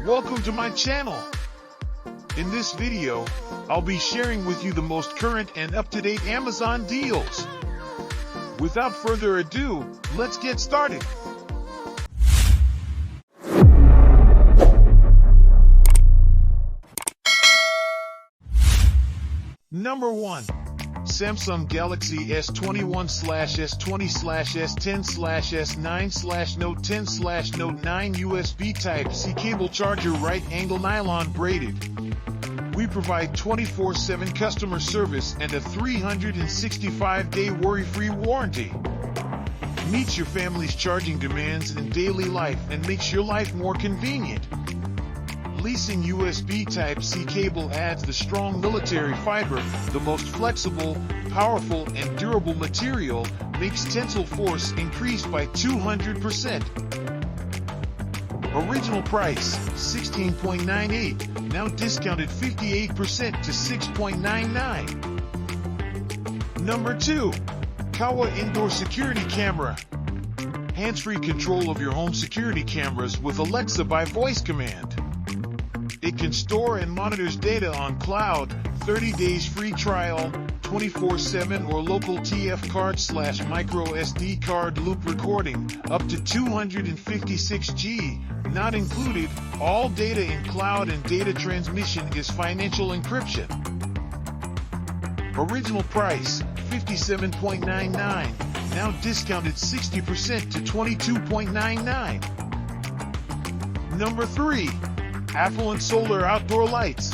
Welcome to my channel. In this video, I'll be sharing with you the most current and up-to-date Amazon deals. Without further ado, let's get started. Number 1. Samsung Galaxy S21/S20/S10/S9/Note 10/Note 9 USB Type-C cable charger right angle nylon braided. We provide 24/7 customer service and a 365-day worry-free warranty. Meets your family's charging demands in daily life and makes your life more convenient. Leasing USB Type-C cable adds the strong military fiber, the most flexible, powerful, and durable material, makes tensile force increase by 200%. Original price, $16.98, now discounted 58% to $6.99. Number 2. Kawa Indoor Security Camera. Hands-free control of your home security cameras with Alexa by voice command. It can store and monitors data on cloud, 30 days free trial, 24/7 or local TF card/micro SD card loop recording, up to 256G, not included. All data in cloud and data transmission is financial encryption. Original price, $57.99, now discounted 60% to $22.99. Number 3. Affluent Solar Outdoor Lights.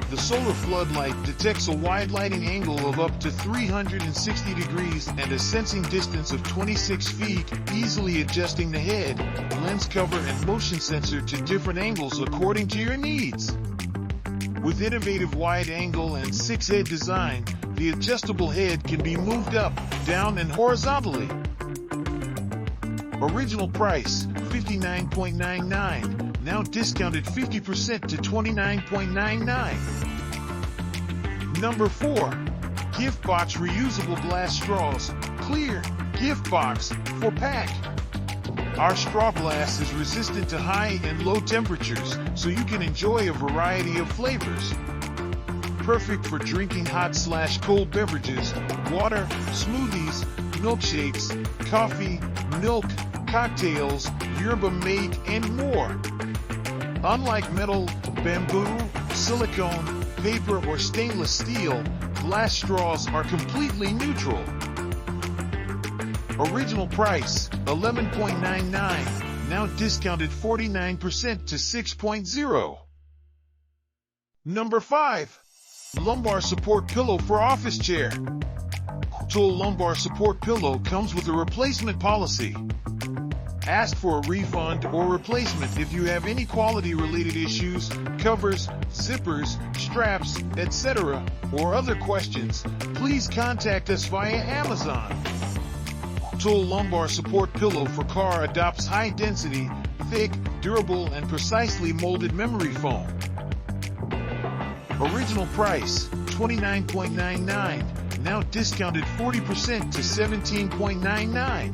The solar floodlight detects a wide lighting angle of up to 360 degrees and a sensing distance of 26 feet, easily adjusting the head, lens cover and motion sensor to different angles according to your needs. With innovative wide angle and 6-head design, the adjustable head can be moved up, down and horizontally. Original price, $59.99. Now discounted 50% to $29.99. Number 4. Gift Box Reusable Glass Straws, Clear, Gift Box, for pack. Our straw glass is resistant to high and low temperatures, so you can enjoy a variety of flavors. Perfect for drinking hot/cold beverages, water, smoothies, milkshakes, coffee, milk, cocktails, yerba mate, and more. Unlike metal, bamboo, silicone, paper, or stainless steel, glass straws are completely neutral. Original price, $11.99, now discounted 49% to $6.0. Number 5. Lumbar Support Pillow for Office Chair. Tool Lumbar Support Pillow comes with a replacement policy. Ask for a refund or replacement if you have any quality-related issues, covers, zippers, straps, etc., or other questions. Please contact us via Amazon. Tool Lumbar Support Pillow for Car adopts high-density, thick, durable, and precisely molded memory foam. Original price, $29.99, now discounted 40% to $17.99.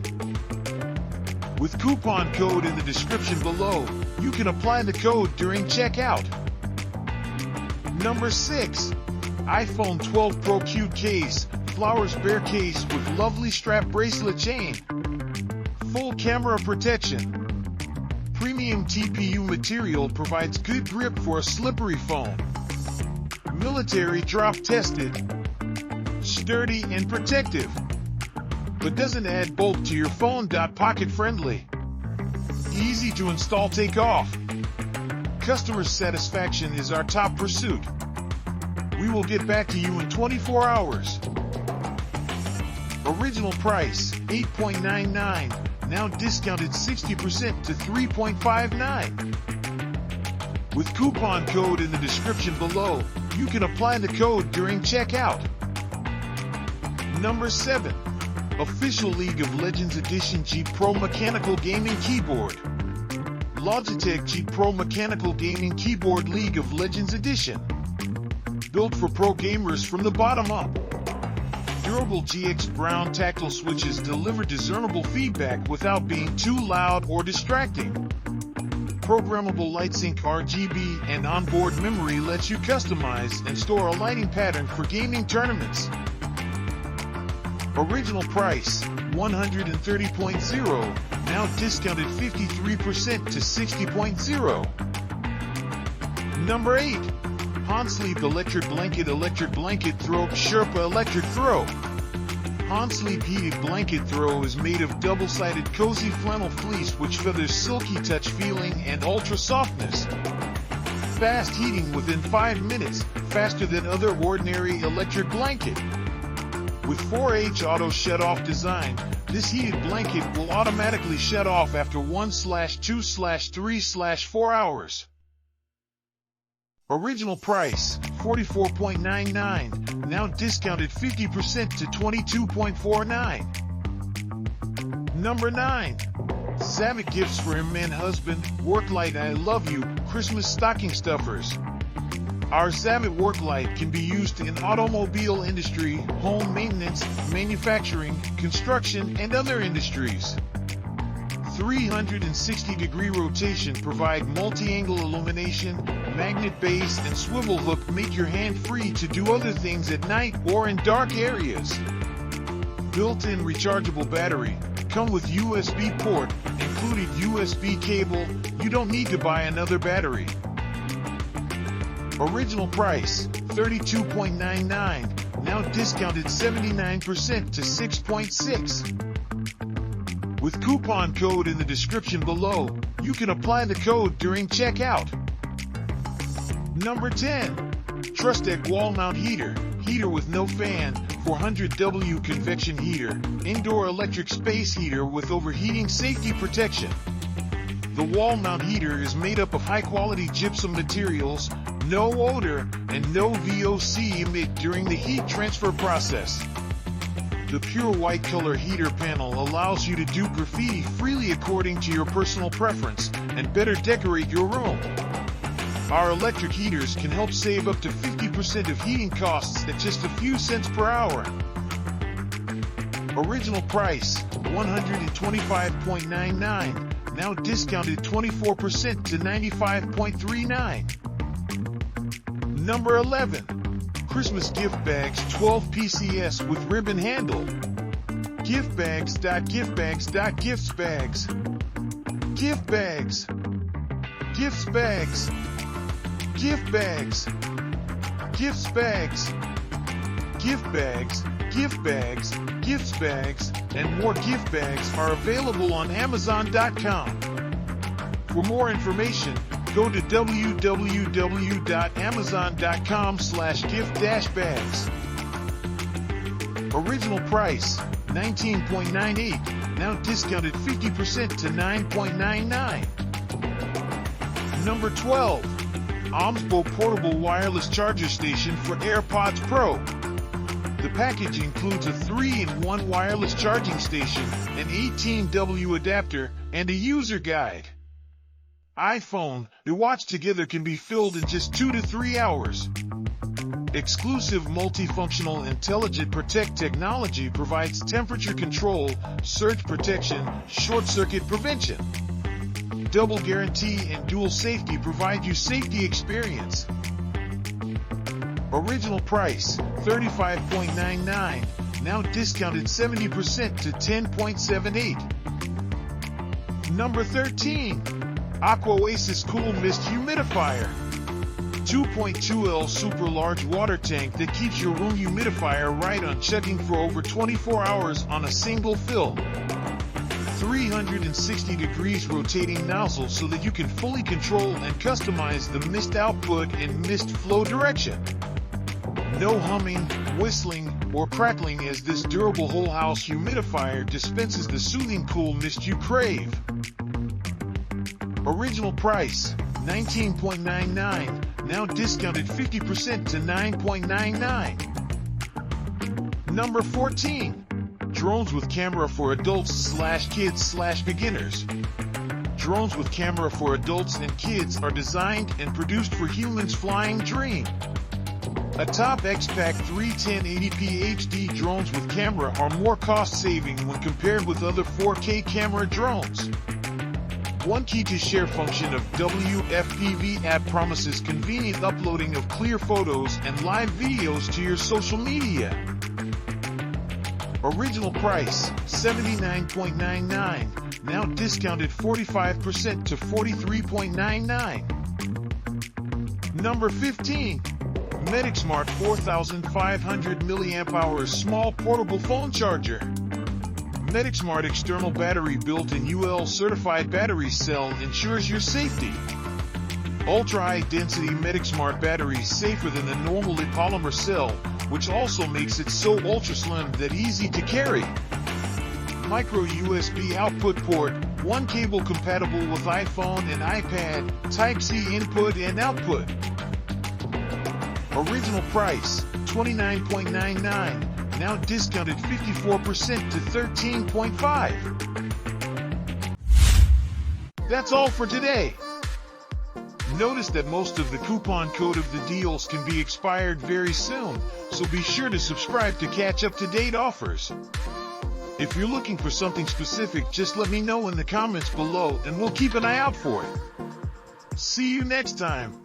With coupon code in the description below, you can apply the code during checkout. Number 6. iPhone 12 Pro Cute Case, Flowers Bear Case with lovely strap bracelet chain. Full camera protection. Premium TPU material provides good grip for a slippery phone. Military drop tested. Sturdy and protective, but doesn't add bulk to your phone. Pocket friendly. Easy to install, take off. Customer satisfaction is our top pursuit. We will get back to you in 24 hours. Original price, $8.99, now discounted 60% to $3.59. With coupon code in the description below, you can apply the code during checkout. Number 7. Official League of Legends Edition G Pro Mechanical Gaming Keyboard. Logitech G Pro Mechanical Gaming Keyboard League of Legends Edition. Built for pro gamers from the bottom up. Durable GX Brown tactile switches deliver discernible feedback without being too loud or distracting. Programmable LightSync RGB and onboard memory lets you customize and store a lighting pattern for gaming tournaments. Original price, $130.0, now discounted 53% to $60.0. Number 8. Hansleep Electric Blanket Throw Sherpa Electric Throw. Hansleep Heated Blanket Throw is made of double-sided cozy flannel fleece which feathers silky touch feeling and ultra softness. Fast heating within 5 minutes, faster than other ordinary electric blanket. With 4H auto shut-off design, this heated blanket will automatically shut off after 1/2/3/4 hours. Original price, $44.99, now discounted 50% to $22.49. Number 9. Zavet Gifts for Men Husband, Work Light I Love You, Christmas Stocking Stuffers. Our Zavet work light can be used in automobile industry, home maintenance, manufacturing, construction, and other industries. 360-degree rotation provide multi-angle illumination, magnet base, and swivel hook make your hand free to do other things at night or in dark areas. Built-in rechargeable battery, come with USB port, included USB cable, you don't need to buy another battery. Original price, $32.99, now discounted 79% to $6.6. With coupon code in the description below, you can apply the code during checkout. Number 10. Trustec Wall Mount Heater, heater with no fan, 400W convection heater, indoor electric space heater with overheating safety protection. The wall mount heater is made up of high-quality gypsum materials, no odor, and no VOC emit during the heat transfer process. The pure white color heater panel allows you to do graffiti freely according to your personal preference and better decorate your room. Our electric heaters can help save up to 50% of heating costs at just a few cents per hour. Original price, $125.99, now discounted 24% to $95.39. Number 11. Christmas gift bags 12 PCS with ribbon handle. Gift bags. Gift bags. Gifts bags. Gift bags. Gifts bags. Gift bags. Gifts bags. Gift bags. Gift bags. Gifts bags. And more gift bags are available on Amazon.com. For more information, go to www.amazon.com/gift-bags. Original price, $19.98, now discounted 50% to $9.99. Number 12. Omsbo Portable Wireless Charger Station for AirPods Pro. The package includes a 3-in-1 wireless charging station, an 18W adapter, and a user guide. iPhone, the watch together can be filled in just 2 to 3 hours. Exclusive multifunctional Intelligent Protect technology provides temperature control, surge protection, short circuit prevention. Double guarantee and dual safety provide you safety experience. Original price, $35.99, now discounted 70% to $10.78. Number 13. Aqua Oasis Cool Mist Humidifier. 2.2L super large water tank that keeps your room humidifier right on chugging for over 24 hours on a single fill. 360 degrees rotating nozzle so that you can fully control and customize the mist output and mist flow direction. No humming, whistling, or crackling as this durable whole house humidifier dispenses the soothing cool mist you crave. Original price, $19.99, now discounted 50% to $9.99. Number 14. Drones with camera for adults/kids/beginners. Drones with camera for adults and kids are designed and produced for humans' flying dream. A top X-Pack 31080p HD drones with camera are more cost-saving when compared with other 4K camera drones. One key to share function of WFPV app promises convenient uploading of clear photos and live videos to your social media. Original price, $79.99, now discounted 45% to $43.99. Number 15. MedicSmart 4500 mAh Small Portable Phone Charger. MedicSmart external battery built-in UL certified battery cell ensures your safety. Ultra-high density MedicSmart battery safer than the normally polymer cell, which also makes it so ultra slim that easy to carry. Micro USB output port, one cable compatible with iPhone and iPad, Type-C input and output. Original price, $29.99, now discounted 54% to $13.5. That's all for today. Notice that most of the coupon code of the deals can be expired very soon, so be sure to subscribe to catch up-to-date offers. If you're looking for something specific, just let me know in the comments below and we'll keep an eye out for it. See you next time.